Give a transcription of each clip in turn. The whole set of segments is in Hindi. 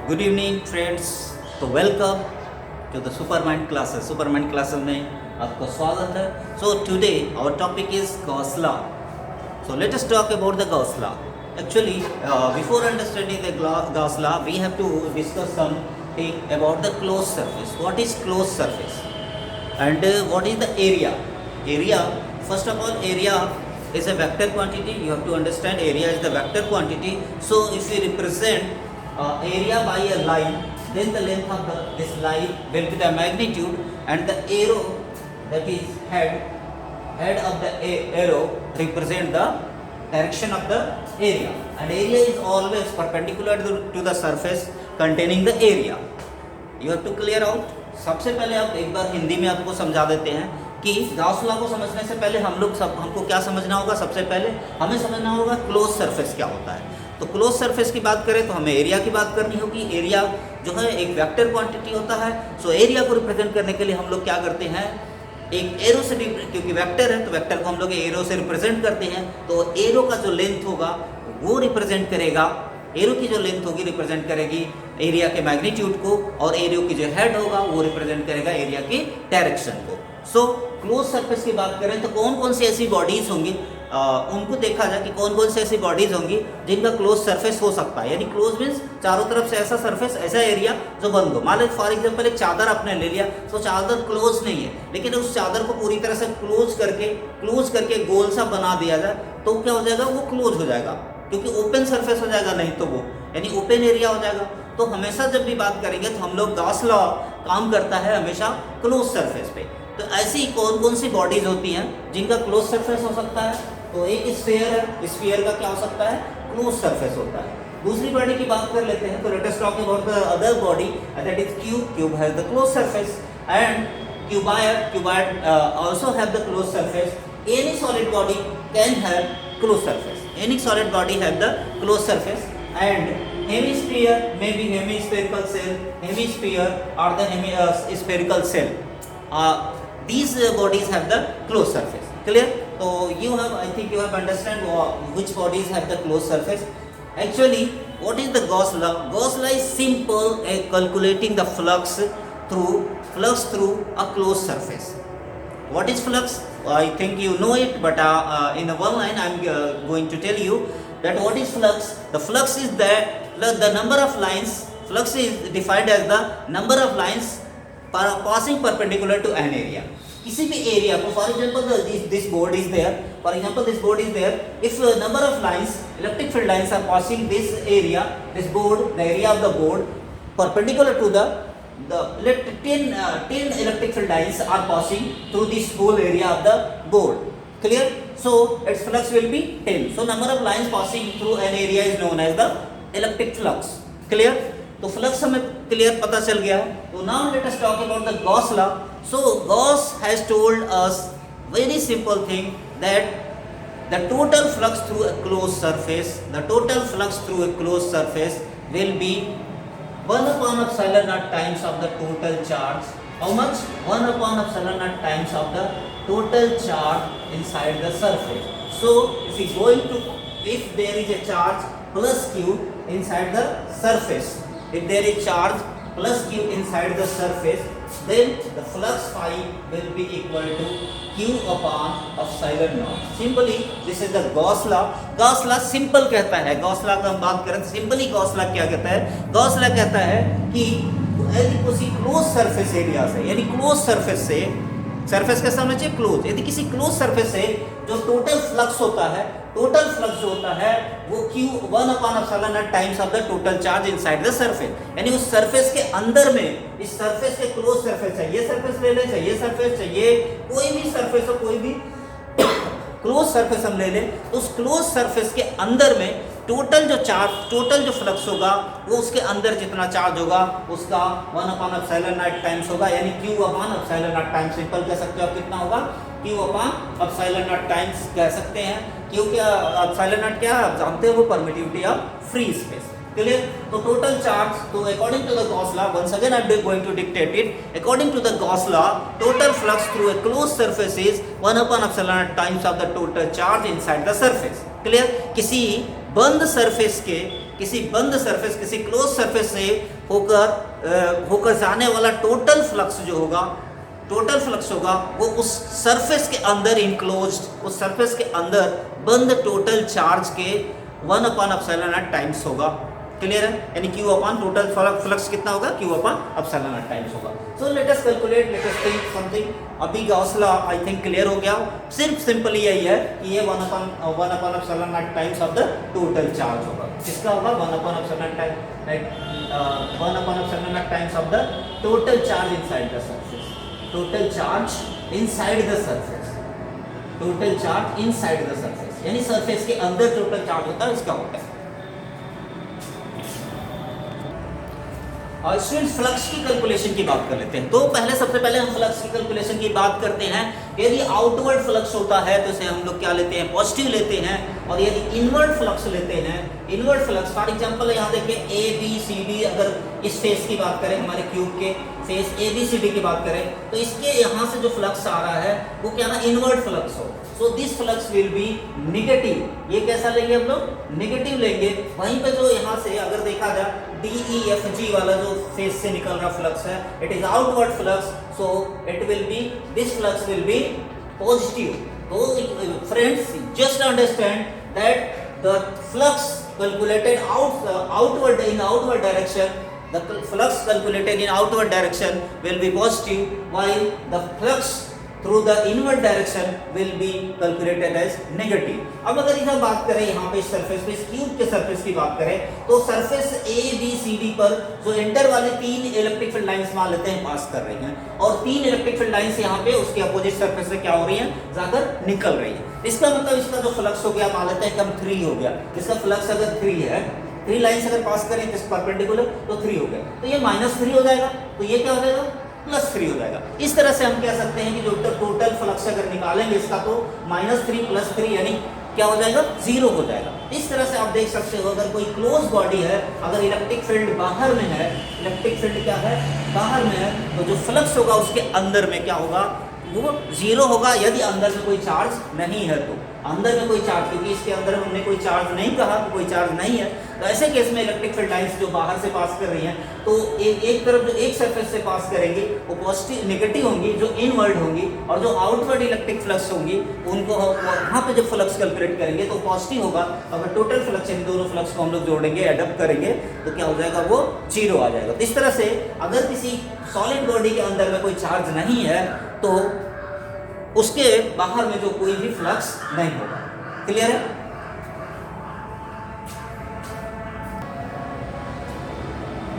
Good evening friends. तो welcome to the Supermind classes. Supermind classes में आपका स्वागत है। So today our topic is Gauss law. So let us talk about the Gauss law. Actually, before understanding the Gauss law, we have to discuss something about the closed surface. What is closed surface? And what is the area? Area, first of all, area is a vector quantity. You have to understand area is the vector quantity. So if we represent area by a line, then the length of this line will be the magnitude, and the arrow, that is head of the arrow, represent the direction of the area, and area is always perpendicular to the surface containing the area. You have to clear out. सबसे पहले आप एक बार हिंदी में आपको समझा देते हैं कि गॉस लॉ को समझने से पहले हमको क्या समझना होगा। सबसे पहले हमें समझना होगा क्लोज सरफेस क्या होता है। तो क्लोज सरफेस की बात करें तो हमें एरिया की बात करनी होगी। एरिया जो है एक वेक्टर क्वांटिटी होता है। सो एरिया को रिप्रेजेंट करने के लिए हम लोग क्या करते हैं, एक एरो से, क्योंकि वेक्टर है तो वेक्टर को हम लोग एरो से रिप्रेजेंट करते हैं। तो एरो का जो लेंथ होगा वो रिप्रेजेंट करेगा, एरो की जो लेंथ होगी रिप्रेजेंट करेगी एरिया के मैग्नीट्यूड को, और एरो की जो हेड होगा वो रिप्रेजेंट करेगा एरिया की डायरेक्शन को। सो क्लोज सरफेस की बात करें तो कौन कौन सी ऐसी बॉडीज होंगी, उनको देखा जाए कि कौन कौन सी ऐसी बॉडीज होंगी जिनका क्लोज सरफेस हो सकता है। यानी क्लोज मीन्स चारों तरफ से ऐसा सरफेस, ऐसा एरिया जो बंद हो। मान लो फॉर एग्जांपल एक चादर आपने ले लिया, तो चादर क्लोज नहीं है, लेकिन उस चादर को पूरी तरह से क्लोज करके गोल सा बना दिया जाए तो क्या हो जाएगा, वो क्लोज हो जाएगा, क्योंकि ओपन सरफेस हो जाएगा, नहीं तो वो यानी ओपन एरिया हो जाएगा। तो हमेशा जब भी बात करेंगे तो हम लोग गॉस लॉ काम करता है हमेशा क्लोज सरफेस पे। तो ऐसी कौन कौन सी बॉडीज होती हैं जिनका क्लोज सरफेस हो सकता है, तो एक स्फीयर है, स्फीयर का क्या हो सकता है, क्लोज सरफेस होता है। दूसरी बॉडी की बात कर लेते हैं तो let us talk about the other body, that is cube. Cube has the close surface, and cuboid also have the close surface. Any solid body can have close surface, any solid body have the close surface, and hemisphere may be hemispherical cell, hemisphere or the spherical cell. These bodies have the closed surface. Clear? So you have, I think you have understand which bodies have the closed surface. Actually, what is the Gauss law? Gauss law is simple calculating the flux through a closed surface. What is flux? I think you know it, but in one line I am going to tell you that what is flux. The flux is the number of lines. Flux is defined as the number of lines passing perpendicular to an area. किसी भी एरिया को, for example this board is there, for example this board is there, if number of lines, electric field lines are passing this area, this board, the area of the board perpendicular to the 10 electric field lines are passing through this whole area of the board. Clear? So its flux will be 10. So number of lines passing through an area is known as the electric flux. Clear? तो फ्लक्स हमें क्लियर पता चल गया है। तो now let us talk about the Gauss law. So Gauss has told us very simple thing that the total flux through a closed surface will be 1 upon epsilon naught times of the total charge. How much? 1 upon epsilon naught times of the total charge inside the surface. So if there is a charge plus q inside the surface, if there is charge plus q inside the surface, then the flux phi will be equal to q upon epsilon naught. Simply this is the Gauss law. Gauss law simple कहता है, Gauss law का हम बात करें तो सिंपली Gauss law क्या कहता है, Gauss law कहता है कि यदि किसी क्लोज सरफेस एरिया से, यानी क्लोज सरफेस से, सरफेस का समझिए क्लोज, यदि किसी क्लोज सरफेस से जो टोटल फ्लक्स होता है, टोटल फ्लक्स जो होता है वो q 1 upon epsilon naught times of the total charge inside the surface. यानी उस सरफेस के अंदर में, इस सरफेस के क्लोज सरफेस, चाहिए सरफेस ले लें, चाहिए सरफेस, चाहिए कोई भी सरफेस हो, कोई भी क्लोज सरफेस हम ले लें, तो उस क्लोज सरफेस के अंदर में टोटल जो फ्लक्स होगा वो उसके अंदर जितना चार्ज होगा उसका 1 upon epsilon naught टाइम्स होगा, यानी q upon epsilon naught times. Simple कह सकते हो आप कितना होगा, q upon epsilon naught times कह सकते हैं। क्योंकि epsilon naught क्या आप जानते हो, वो permittivity of free space. Clear? तो टोटल चार्ज, तो according to the Gauss law, once again I am going to dictate it, according to the Gauss law total flux through a close surface is 1 upon epsilon naught times of the total charge inside the surface. Clear? किसी बंद सरफेस के किसी बंद सरफेस, किसी क्लोज सरफेस से होकर जाने वाला टोटल फ्लक्स जो होगा, टोटल फ्लक्स होगा वो उस सरफेस के अंदर इनक्लोज्ड, उस सरफेस के अंदर बंद टोटल चार्ज के 1/ε0 टाइम्स होगा। क्लियर है? यानी Q अपॉन टोटल फ्लक्स कितना होगा? Q अपॉन ε0 टाइम्स होगा। So let us calculate, let us think something. अभी Gauss law I think clear हो गया। सिर्फ सिंपली यही है कि ये 1/ε0 times of the total charge होगा। किसका होगा? 1/ε0 time, right, 1/ε0 times of the total charge inside the surface, total charge inside the surface, total charge inside the surface, यानी सरफेस के अंदर टोटल चार्ज होता है, इसका होता है। और स्टूडेंट्स फ्लक्स की कैलकुलेशन की बात कर लेते हैं। तो सबसे पहले हम फ्लक्स की कैलकुलेशन की बात करते हैं। यदि आउटवर्ड फ्लक्स होता है तो इसे हम लोग क्या लेते हैं? पॉजिटिव लेते हैं। और यदि इनवर्ड फ्लक्स लेते हैं, इनवर्ड फ्लक्स फॉर एग्जांपल यहाँ देखिए ए बी सी डी, अगर इस फेस की बात करें, हमारे क्यूब के face A B C D की बात करें, तो इसके यहाँ से जो फ्लक्स आ रहा है वो क्या ना इनवर्ड फ्लक्स हो। So this flux will B negative. ये कैसा लेंगे हम लोग? नेगेटिव लेंगे। वहीं पे जो यहाँ से अगर देखा जाए DEFG वाला जो फेस से निकल रहा फ्लक्स है, it is outward flux, so it will be, this flux will be positive. तो friends just understand that the flux calculated outward in outward direction, the flux calculated in outward direction will be positive, while the flux through the inward direction will be calculated as negative। अब अगर इधर बात करें, यहाँ पे सरफेस पे, इस क्यूब के सरफेस की बात करें, तो सरफेस ABCD पर जो एंटर वाले 3 इलेक्ट्रिक फील्ड लाइंस मान लेते हैं पास कर रही हैं, और 3 इलेक्ट्रिक फील्ड लाइंस यहाँ पे उसके अपोजिट सरफेस से क्या हो रही हैं? जाकर निकल रही है। इसका मतलब इसका जो फ्लक्स हो गया मान लेते हैं कम 3 हो गया। इसका फ्लक्स अगर 3 है, 3 लाइंस अगर पास करें इस परपेंडिकुलर, तो 3 हो गया, तो ये -3 हो जाएगा, तो ये क्या हो जाएगा? +3 हो जाएगा। इस तरह से हम कह सकते हैं कि जो टोटल फ्लक्स अगर निकालेंगे इसका, तो -3 + 3 यानी क्या हो जाएगा? 0 हो जाएगा। इस तरह से आप देख सकते हो, अगर कोई क्लोज बॉडी है, अगर इलेक्ट्रिक फील्ड बाहर में है, इलेक्ट्रिक फील्ड क्या है? बाहर में है, तो जो फ्लक्स होगा उसके अंदर में क्या होगा? वो 0 होगा। यदि अंदर में कोई चार्ज नहीं है तो, अंदर में कोई चार्ज, क्योंकि इसके अंदर हमने कोई चार्ज नहीं कहा, तो कोई चार्ज नहीं है, तो ऐसे केस में इलेक्ट्रिक फील्ड लाइंस जो बाहर से पास कर रही हैं, तो एक तरफ जो एक सरफेस से पास करेंगी वो पॉजिटिव नेगेटिव होंगी, जो इनवर्ड होंगी, और जो आउटवर्ड इलेक्ट्रिक फ्लक्स होंगी उनको वहाँ पे जब फ्लक्स कैलकुलेट करेंगे तो पॉजिटिव होगा। अगर टोटल फ्लक्स इन दोनों फ्लक्स को हम लोग जोड़ेंगे, एडप्ट करेंगे, तो क्या हो जाएगा? वो 0 आ जाएगा। तो इस तरह से अगर किसी सॉलिड बॉडी के अंदर में कोई चार्ज नहीं है तो उसके बाहर में जो कोई भी फ्लक्स नहीं होगा। क्लियर है?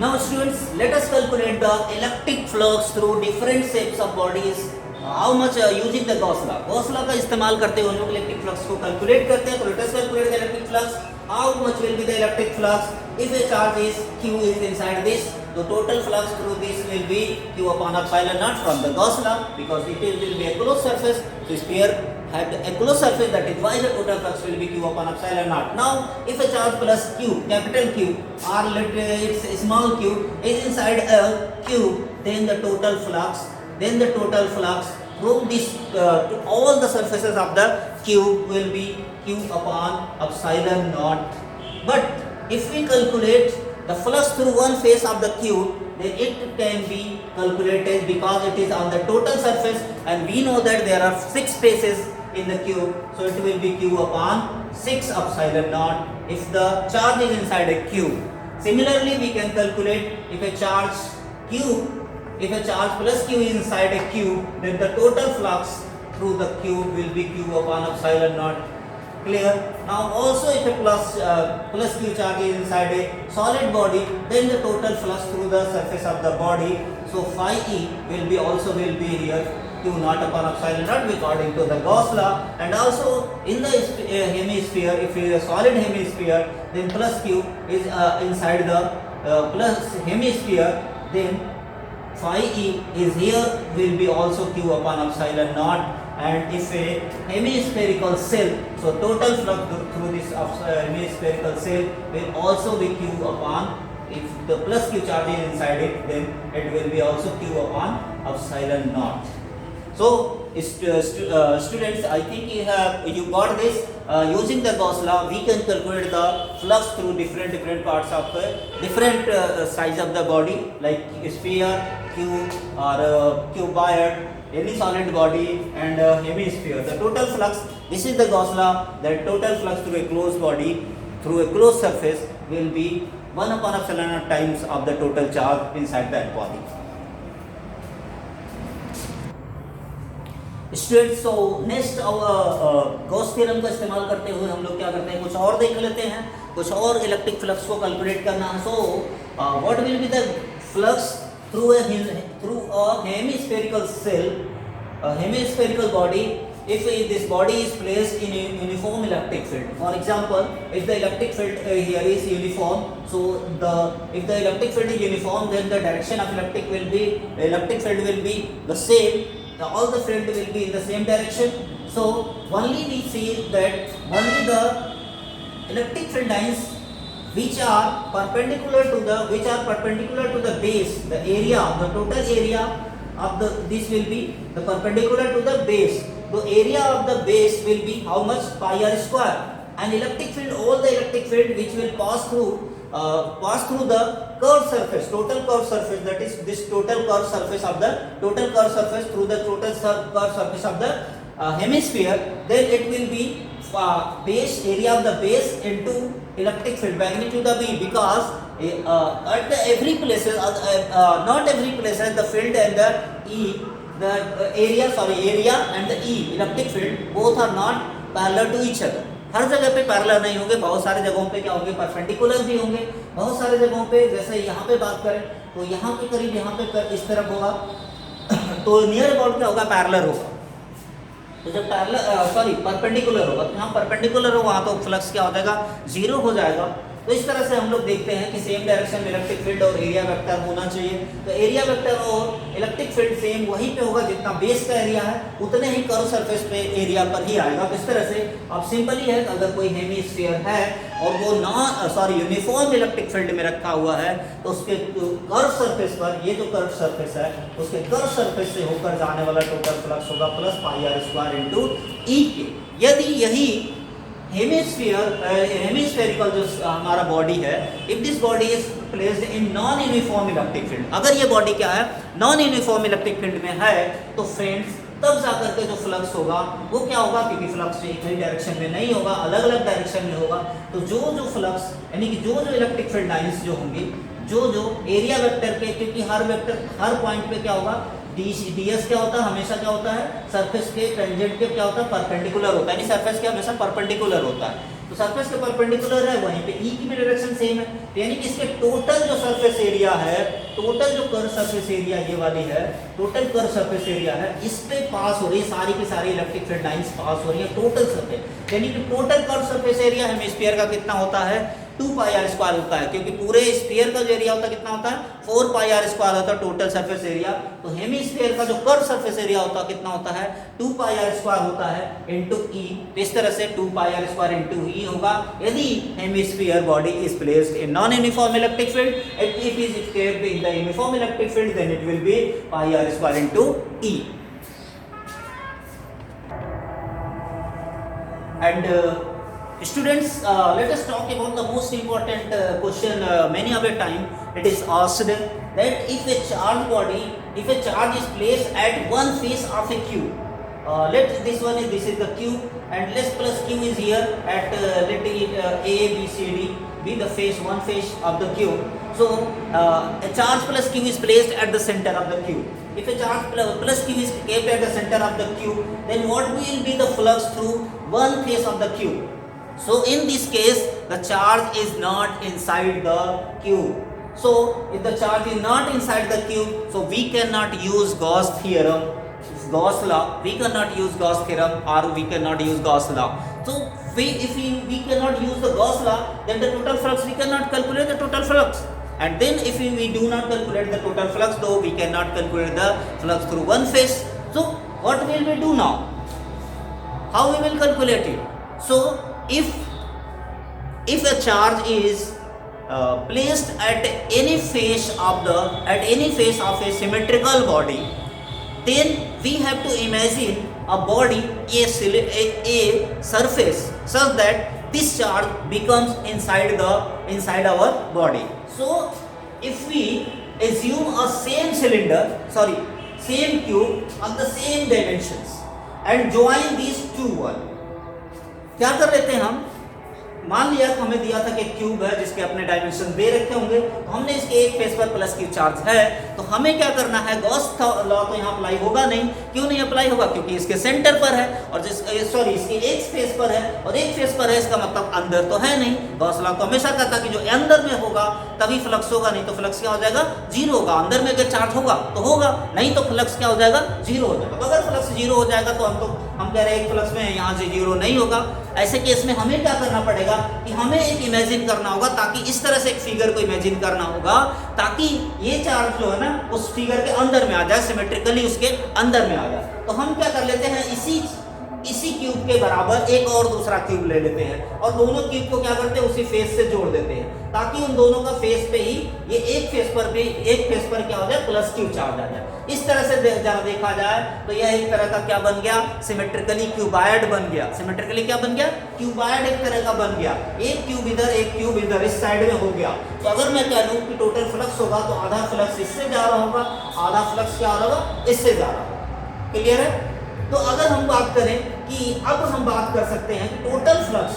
Now students, let us calculate the electric flux through different shapes of bodies. How much using the Gauss law? Gauss law का इस्तेमाल करते हुए हम लोग इलेक्ट्रिक फ्लक्स को कैलकुलेट करते हैं। तो let us calculate the electric flux. How much will be the electric flux if a charge is Q is inside this? The total flux through this will be Q upon ε0 from the Gauss law, because it will be a closed surface. So sphere had a closed surface, that is why the total flux will be Q upon ε0. Now if a charge plus Q, capital Q, or let it's small q, is inside a cube, then the total flux from this to all the surfaces of the cube will be Q upon ε0. But if we calculate the flux through one face of the cube, then it can be calculated because it is on the total surface, and we know that there are 6 faces in the cube, so it will be Q upon 6 ε0 if the charge is inside a cube. Similarly, we can calculate if a charge plus Q is inside a cube, then the total flux through the cube will be Q upon ε0. Clear? Now also if a plus Q charge is inside a solid body, then the total flux through the surface of the body, so phi E will be here Q naught upon ε0 according to the Gauss law. And also in the hemisphere, if it is a solid hemisphere, then plus Q is inside the plus hemisphere, then phi E is here will be also Q upon ε0. And if a hemispherical cell, so total flux through this hemispherical cell will also be Q upon, if the plus Q charge is inside it, then it will be also Q upon ε0. So students, I think you got this. Using the Gauss law, we can calculate the flux through different parts of different size of the body, like sphere, cube, or cuboid, any solid body, and hemisphere. The total flux, this is the Gauss law, that total flux through a closed body, through a closed surface, will be 1 upon epsilon naught times of the total charge inside that body. Students, so next Gauss theorem का इस्तेमाल करते हुए हम लोग क्या करते हैं, कुछ और देख लेते हैं, कुछ और इलेक्ट्रिक फ्लक्स को कैलकुलेट करना है. So what will be the flux through a hemispherical shell, hemispherical body, if this body is placed in a uniform electric field. For example, if the electric field here is uniform, so if the electric field is uniform, then the direction of electric field will be the same. All the field will be in the same direction. So only we see that only the electric field lines which are perpendicular to the base, the area, the total area of this will be the perpendicular to the base. The area of the base will be how much? Pi r square. And electric field, all the electric field which will pass through the curved surface, total curved surface, that is this total curved surface through the total curved surface of the hemisphere, then it will be base area of the base into electric field magnitude of E, because at every places, not every places, the field and the E, the area and the E, electric field, both are not parallel to each other. हर जगह पे पैरेलल नहीं होंगे, बहुत सारे जगहों पे क्या होंगे, परपेंडिकुलर भी होंगे. बहुत सारे जगहों पे, जैसे यहाँ पे बात करें तो यहाँ के करीब, यहाँ पे इस तरफ होगा तो नियर अबाउट क्या होगा, पैरेलल होगा. तो जब परपेंडिकुलर होगा, तो यहाँ परपेंडिकुलर हो, वहाँ तो फ्लक्स क्या हो जाएगा, जीरो हो जाएगा. तो इस तरह से हम लोग देखते हैं कि सेम डायरेक्शन में इलेक्ट्रिक फील्ड और एरिया वेक्टर होना चाहिए. तो एरिया वेक्टर और इलेक्ट्रिक फील्ड सेम वहीं पे होगा, जितना बेस का एरिया है उतने ही कर्व सरफेस पे एरिया पर ही आएगा. इस तरह से अब सिंपल ही है, अगर कोई हेमिस्फीयर है और वो यूनिफॉर्म इलेक्ट्रिक फील्ड में रखा हुआ है, तो उसके कर्व सरफेस पर, ये जो कर्व सरफेस है, उसके कर्व सरफेस से होकर जाने वाला टोटल फ्लक्स होगा plus pi r square into E के. यदि यही हेमिस्फेरिकल जो हमारा बॉडी है, if this body is placed in non uniform electric field, अगर ये बॉडी क्या है, नॉन यूनिफॉर्म इलेक्ट्रिक फील्ड में है, तो फ्रेंड्स तब जाकर के जो फ्लक्स होगा वो क्या होगा, क्योंकि फ्लक्स एक ही डायरेक्शन में नहीं होगा, अलग अलग डायरेक्शन में होगा. तो जो फ्लक्स, यानी कि जो इलेक्ट्रिक फील्ड लाइंस जो होंगी, जो एरिया वेक्टर के, क्योंकि हर पॉइंट पे क्या होगा, ds क्या होता है, हमेशा क्या होता है, सरफेस के टेंजेंट के क्या होता है, परपेंडिकुलर होता है. यानी सरफेस के हमेशा परपेंडिकुलर होता है. तो सरफेस के परपेंडिकुलर है, वहीं पे E की भी डायरेक्शन सेम है. तो यानी कि इसके टोटल जो सरफेस एरिया है, टोटल जो कर्व सरफेस एरिया ये वाली है, टोटल कर्व सरफेस एरिया है, इस पे पास हो रही है सारी की सारी इलेक्ट्रिक फील्ड लाइंस पास हो रही है टोटल सरफेस. यानी कि total curve surface area hemisphere का कितना होता है, 2 पाई आर स्क्वायर होता है, क्योंकि पूरे स्फीयर का जो एरिया होता है कितना होता है, 4 पाई आर स्क्वायर होता है टोटल सरफेस एरिया. तो हेमिस्फीयर का जो कर्व सरफेस एरिया होता है कितना होता है, 2 पाई आर स्क्वायर होता है इनटू ई. तो इस तरह से 2 pi r square into E होगा यदि hemisphere body is placed in non uniform electric field. If it is kept in the uniform electric field, then it will be pi r square into E. And students, let us talk about the most important question. Many of the time it is asked that if a charge is placed at one face of a cube, this is the cube, and let's plus q is here at let it a b c d be the one face of the cube. So a charge plus q is placed at the center of the cube. If a charge plus q is kept at the center of the cube, then what will be the flux through one face of the cube? So in this case, the charge is not inside the cube. So if the charge is not inside the cube, so we cannot use Gauss theorem, Gauss law. We cannot use Gauss theorem, or we cannot use Gauss law. So if we cannot use the Gauss law, then the total flux, we cannot calculate the total flux. And then if we do not calculate the total flux, though we cannot calculate the flux through one face. So what will we do now? How we will calculate it? So if a charge is placed at any face of a symmetrical body, then we have to imagine a body, a surface, such that this charge becomes inside our body. So if we assume a same cube of the same dimensions and join these two one, क्या कर लेते हैं हम, मान लिया हमें दिया था कि क्यूब है जिसके अपने डायमेंशन दे रखे होंगे, तो हमने इसके एक फेस पर प्लस क्यू चार्ज है, तो हमें क्या करना है, गॉस लॉ तो यहाँ अप्लाई होगा नहीं। क्यों नहीं अप्लाई होगा? क्योंकि इसके सेंटर पर है और इसके एक फेस पर है और एक फेस पर है, इसका मतलब अंदर तो है नहीं। गॉस लॉ तो हमेशा कहता कि जो अंदर में होगा तभी फ्लक्स होगा, नहीं तो फ्लक्स क्या हो जाएगा, जीरो होगा। अंदर में अगर चार्ज होगा तो होगा, नहीं तो फ्लक्स क्या हो जाएगा, जीरो हो जाएगा। अगर फ्लक्स जीरो हो जाएगा तो हम कह रहे हैं एक फ्लक्स में यहाँ से जीरो नहीं होगा। ऐसे केस में हमें क्या करना पड़ेगा कि हमें एक इमेजिन करना होगा, ताकि इस तरह से एक फिगर को इमेजिन करना होगा ताकि ये चार्ज जो है ना उस फिगर के अंदर में आ जाए, सिमेट्रिकली उसके अंदर में आ जाए। तो हम क्या कर लेते हैं, इसी क्यूब के बराबर एक और दूसरा क्यूब ले लेते हैं और दोनों क्यूब को क्या करते हैं, उसी फेस से जोड़ देते हैं, ताकि उन दोनों का फेस पे ही ये एक फेस पर क्या हो जाए, प्लस क्यू चार्ज आ जाए। इस तरह से जरा देखा जाए तो यह एक तरह का क्या बन गया, सिमेट्रिकली क्यूबायड बन गया। सिमेट्रिकली क्या बन गया, क्यूबायड एक तरह का बन गया। एक क्यूब इधर इस साइड में हो गया। तो अगर मैं कह लूं कि टोटल फ्लक्स होगा तो आधा फ्लक्स इससे जा रहा होगा, आधा फ्लक्स क्या होगा, इससे जा रहा होगा। क्लियर है? तो अगर हम बात करें कि अब हम बात कर सकते हैं कि टोटल फ्लक्स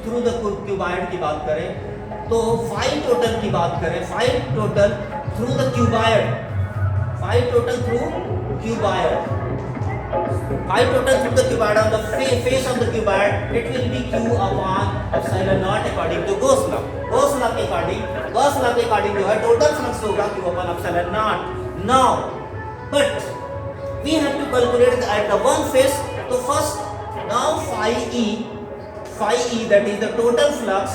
थ्रू द क्यूबायड की बात करें तो 5 टोटल की बात करें, 5 total through the cuboid, 5 total through cuboid, 5 total through the cuboid on the face of the cuboid, it will be q upon epsilon naught according to Gauss law. Gauss law के अकॉर्डिंग जो है टोटल फ्लक्स होगा q upon epsilon naught. Now but we have to calculate at the one face. So first now phi e that is the total flux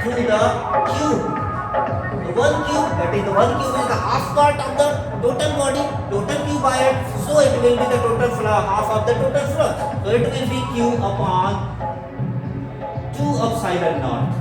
through the cube. The one cube is the half part of the total body, total cuboid, so it will be the total flux, half of the total flux. So it will be q upon 2 epsilon naught.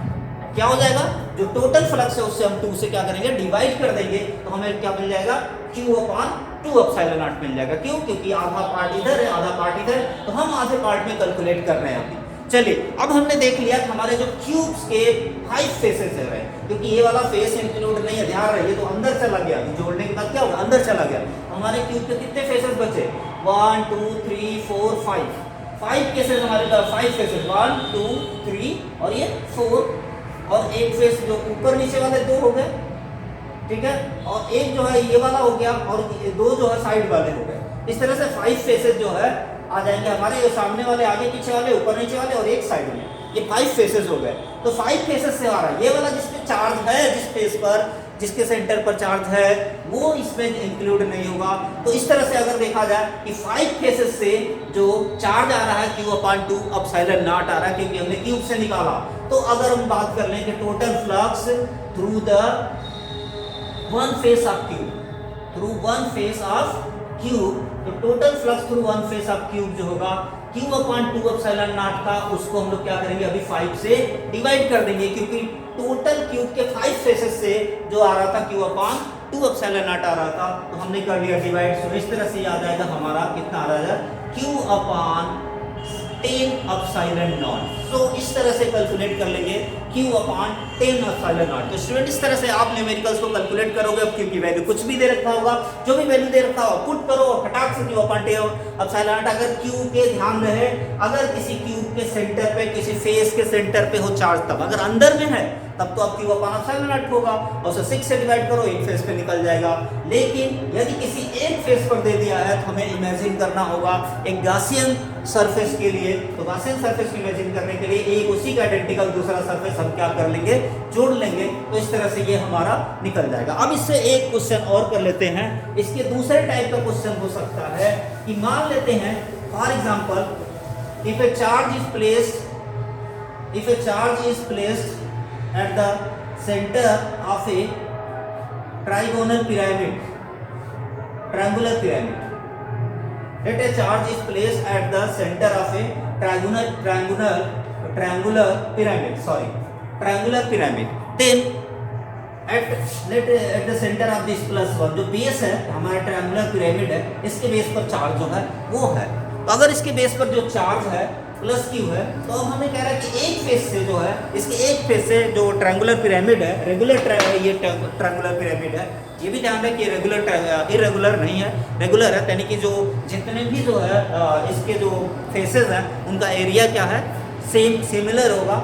क्या हो जाएगा, जो टोटल फ्लक्स है उससे हम 2 से क्या करेंगे, डिवाइड कर देंगे, तो हमें क्या मिल जाएगा, q upon 2 epsilon naught मिल जाएगा। क्यों? क्योंकि आधा पार्ट इधर है, आधा पार्ट इधर, तो हम आधे पार्ट में कैलकुलेट कर रहे हैं अभी। चलिए अब हमने देख लिया कि हमारे जो क्यूब्स के 5 फेसेस है, क्योंकि ये वाला फेस इंक्लूड नहीं है, ध्यान रहिए, तो अंदर चला गया, जोड़ने के बाद क्या होगा, अंदर चला गया। हमारे क्यूब के कितने फेसेस बचे, 1 2 3 4 5 केसेस हमारे पास, 5 फेसेस, 1 2 3 और ये 4, और एक फेस जो ऊपर नीचे वाले 2 हो गए, ठीक है, और एक जो है ये वाला हो गया, और 2 जो है साइड वाले हो गए। इस तरह से 5 फेसेस जो है आ जाएंगे हमारे, सामने वाले, आगे पीछे वाले, ऊपर नीचे वाले और एक साइड में, ये 5 फेसेस हो गए। तो 5 फेसेस से आ रहा है, ये वाला जिसपे चार्ज है, जिस फेस पर, जिसके सेंटर पर चार्ज है, वो इसमें इंक्लूड नहीं होगा। तो इस तरह से अगर देखा जाए कि 5 फेसेस से जो चार्ज आ रहा है q upon 2 epsilon naught आ रहा है, क्योंकि हमने क्यूब से निकाला। तो अगर हम बात कर लें कि total flux through the one face of cube, तो total flux through one face of cube जो होगा q upon 2 epsilon naught का, उसको हम लोग क्या करेंगे, अभी 5 से डिवाइड कर देंगे, क्योंकि टोटल क्यूब के 5 फेसेस से जो आ रहा था q upon 2 epsilon naught आ रहा था, तो हमने कर लिया डिवाइड। तो इस तरह से याद आएगा हमारा कितना आ रहा है, q upon 10 epsilon naught। तो इस तरह से कैलकुलेट कर लेंगे q upon 10 epsilon naught। तो स्टूडेंट इस तरह से आप न्यूमेरिकल्स को कैलकुलेट करोगे। अब q की वैल्यू कुछ भी दे रखा होगा, जो भी वैल्यू दे रखा होगा पुट करो और फटाक से q upon 10 epsilon naught। अगर q के ध्यान रहे, अगर किसी क्यूब के सेंटर पे, किसी फेस के सेंटर पे हो चार्ज, तब अगर अंदर में है तब तो अब q upon epsilon naught होगा, और उसे 6 से डिवाइड करो, एक फेस पे निकल जाएगा। लेकिन यदि किसी एक फेस पर दे दिया है तो हमें इमेजिन करना होगा एक गॉसियन सरफेस के लिए। तो गॉसियन सरफेस को इमेजिन करने के लिए एक उसी का आइडेंटिकल दूसरा सरफेस हम क्या कर लेंगे, जोड़ लेंगे। तो इस तरह से ये हमारा निकल जाएगा। अब इससे एक क्वेश्चन और कर लेते हैं। इसके दूसरे टाइप का क्वेश्चन हो सकता है कि मान लेते हैं for example, if A charge is placed at the center of a triangular pyramid. Let a charge is placed at the center of a triangular pyramid. Then at the centre of this plus one, जो बेस है हमारा ट्रायंगुलर पिरामिड है, इसके बेस पर चार्ज जो है वो है। तो अगर इसके बेस पर जो चार्ज है प्लस क्यू है, तो अब हमें कह रहा है कि एक फेस से जो है, इसके एक फेस से जो ट्रायंगुलर पिरामिड है, ये ट्रायंगुलर पिरामिड है, ये भी ध्यान रखें कि इरेगुलर नहीं है, रेगुलर है, यानी कि जो जितने भी जो है इसके जो फेसेस हैं उनका एरिया क्या है, सिमिलर होगा,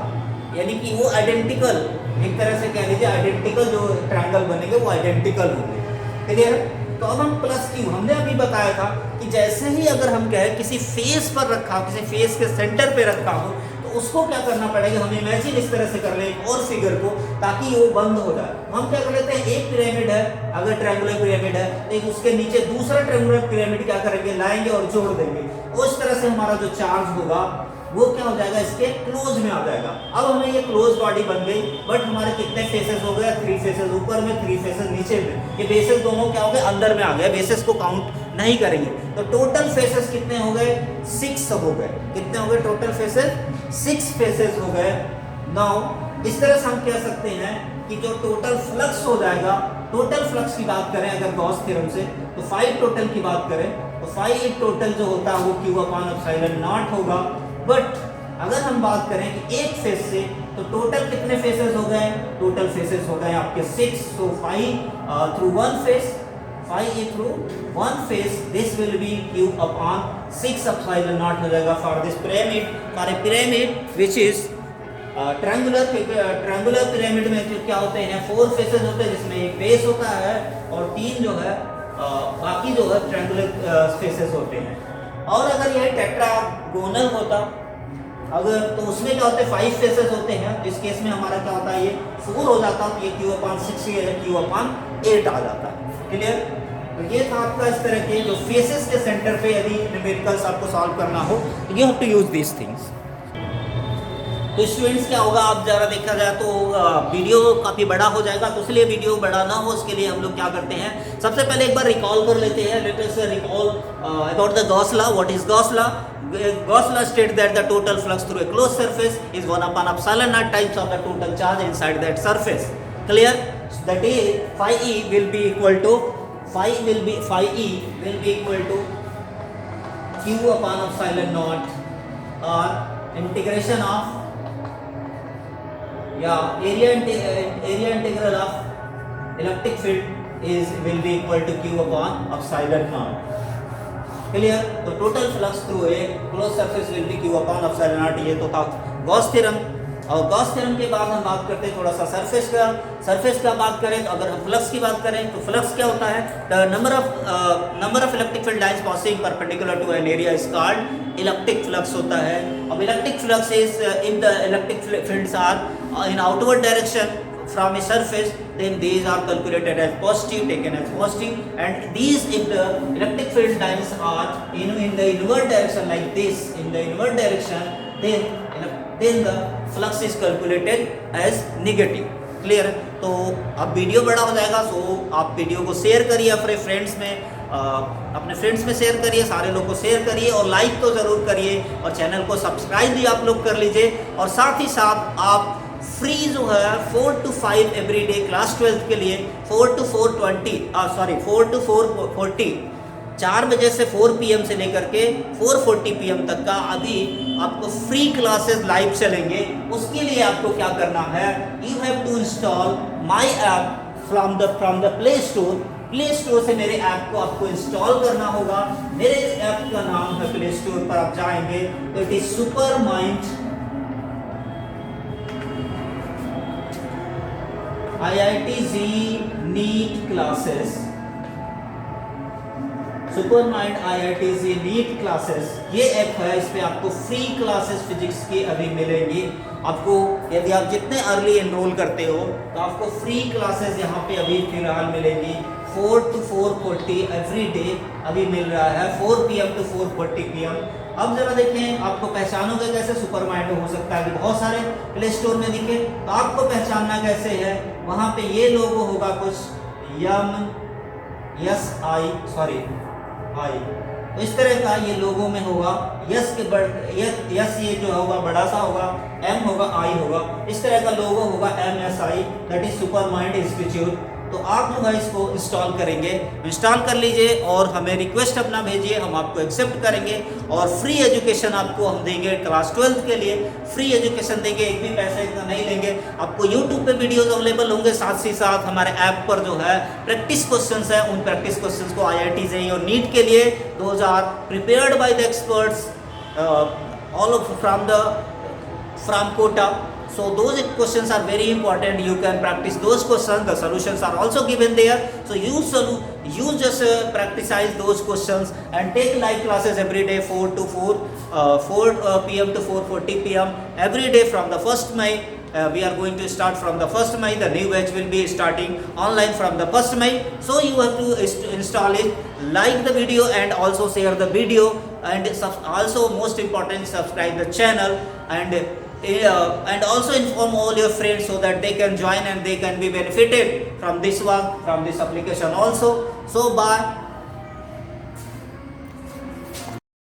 यानी कि वो आइडेंटिकल, एक तरह से कह लीजिए आइडेंटिकल जो ट्रायंगल बनेंगे वो आइडेंटिकल होंगे। क्लियर? तो अब हम प्लस क्यू, हमने अभी बताया था कि जैसे ही अगर हम कहें किसी फेस पर रखा हो, किसी फेस के सेंटर पे रखा हो, तो उसको क्या करना पड़ेगा, हम इमेजिन इस तरह से कर ले एक और फिगर को, ताकि वो बंद हो जाए। हम क्या कर लेते हैं, एक पिरामिड है, अगर ट्रायंगुलर पिरामिड है तो उसके नीचे दूसरा ट्रायंगुलर पिरामिड क्या करेंगे, लाएंगे और जोड़ देंगे। उस तरह से हमारा जो चार्ज होगा वो क्या हो जाएगा, इसके क्लोज में आ जाएगा। अब हमें ये क्लोज बॉडी बन गई, बट हमारे कितने फेसेस हो गए, 3 फेसेस ऊपर में, 3 फेसेस नीचे में। ये बेसेस दोनों क्या हो गए, अंदर में आ गए, बेसेस को काउंट नहीं करेंगे। तो टोटल फेसेस कितने हो गए, 6 हो गए। कितने हो गए टोटल फेसेस, 6 फेसेस हो गए। नाउ इस तरह से हम कह सकते हैं कि जो टोटल फ्लक्स हो जाएगा, टोटल फ्लक्स की बात करें अगर गॉस थ्योरम से, तो 5 टोटल की बात करें तो 5 टोटल जो होता है वो Q/ε0 होगा। बट अगर हम बात करें कि एक फेस से, तो टोटल कितने फेसेस हो गए, टोटल फेसेस हो गए आपके 6। सो 5 through one face, 5 through one face, this will be Q/6ε0 हो जाएगा for this pyramid, for a pyramid which is triangular pyramid में जो क्या होते हैं, 4 फेसेस होते हैं, जिसमें एक बेस होता है और 3 जो है बाकी जो है ट्रायंगुलर फेसेस होते हैं। और अगर यह टेट्रागोनल होता, अगर तो उसमें क्या होते हैं, 5 फेसेस होते हैं। इस केस में हमारा क्या होता है, ये 4 हो जाता, तो ये Q/6 Q/8 आ जाता है। क्लियर? तो ये था आपका इस तरह के जो फेसेस के सेंटर पे यदि न्यूमेरिकल्स आपको सॉल्व करना हो, तो you have to use these things. तो स्टूडेंट्स क्या होगा, आप ज़रा देखा जाए तो वीडियो काफ़ी बड़ा हो जाएगा, तो इसलिए वीडियो बड़ा ना हो उसके लिए हम लोग क्या करते हैं, सबसे पहले एक बार रिकॉल कर लेते हैं। Let us recall about the Gauss law. What is Gauss law? Gauss law states that the total flux through a closed surface is 1/ε0 times of the total charge inside that surface. Clear? So that is phi e will be equal to Q/ε0 or integration of area integral of electric field will be equal to Q/ε0. Clear? तो total flux through a close surface will be Q/ε0। ये तो था गॉस थ्योरम। और गॉस थ्योरम के बाद हम बात करते हैं थोड़ा सा सरफेस का बात करें, तो अगर हम फ्लक्स की बात करें तो फ्लक्स क्या होता है, the number of electric field lines passing perpendicular to an area is called electric flux होता है। अब electric flux is if the electric fields are in outward direction from a surface, then these are calculated as positive, taken as positive, and these if the electric field lines are in the inward direction like this, in the inward direction, then the flux is calculated as negative. Clear? तो अब वीडियो बड़ा हो जाएगा, सो आप वीडियो को शेयर करिए अपने फ्रेंड्स में, अपने फ्रेंड्स में शेयर करिए, सारे लोग को शेयर करिए और लाइक तो ज़रूर करिए, और चैनल को सब्सक्राइब भी आप लोग कर लीजिए। और साथ ही साथ आप फ्री जो है 4 to 5 every day class 12th के लिए 4 to 4:40 4 बजे से 4 PM से लेकर के 4:40 PM तक का अभी आपको फ्री क्लासेस लाइव चलेंगे। उसके लिए आपको क्या करना है, you have to install my app from the Play Store से मेरे ऐप को आपको इंस्टॉल करना होगा। मेरे ऐप का नाम है, प्ले स्टोर पर आप जाएंगे तो it is Super Mind IITZ NEET classes, Super Mind IITZ NEET classes, ये ऐप है। इस पे आपको फ्री क्लासेस फिजिक्स की अभी मिलेंगी। आपको यदि आप जितने अर्ली एनरोल करते हो तो आपको फ्री क्लासेस यहाँ पे अभी फिलहाल मिलेगी 4 to 4:40 एवरी डे अभी मिल रहा है, 4 PM to 4:40 PM। अब जरा देखें, आपको पहचानोगे कैसे, सुपर माइंड हो सकता है कि बहुत सारे प्ले स्टोर में दिखे, तो आपको पहचानना कैसे है, वहाँ पे ये लोगो होगा कुछ तो इस तरह का ये लोगों में होगा, यस के यस ये जो होगा बड़ा सा होगा, एम होगा, आई होगा, इस तरह का लोगो होगा MSI, that is Super mind institute. तो आप जो है इसको इंस्टॉल करेंगे, इंस्टॉल कर लीजिए और हमें रिक्वेस्ट अपना भेजिए, हम आपको एक्सेप्ट करेंगे और फ्री एजुकेशन आपको हम देंगे। क्लास 12th के लिए फ्री एजुकेशन देंगे, एक भी पैसे का नहीं लेंगे। आपको यूट्यूब पे वीडियोस अवेलेबल होंगे, साथ ही साथ हमारे ऐप पर जो है प्रैक्टिस क्वेश्चंस है, उन प्रैक्टिस क्वेश्चंस को IIT JEE और नीट के लिए those are prepared by the experts all from Kota. So those questions are very important. You can practice those questions. The solutions are also given there. So you just practice those questions and take live classes every day 4 p.m. to 4:40 p.m. every day from the 1st May. We are going to start from the 1st May. The new batch will be starting online from the 1st May. So you have to install it, like the video and also share the video, and also most important, subscribe the channel and also inform all your friends so that they can join and they can be benefited from this application also. So bye.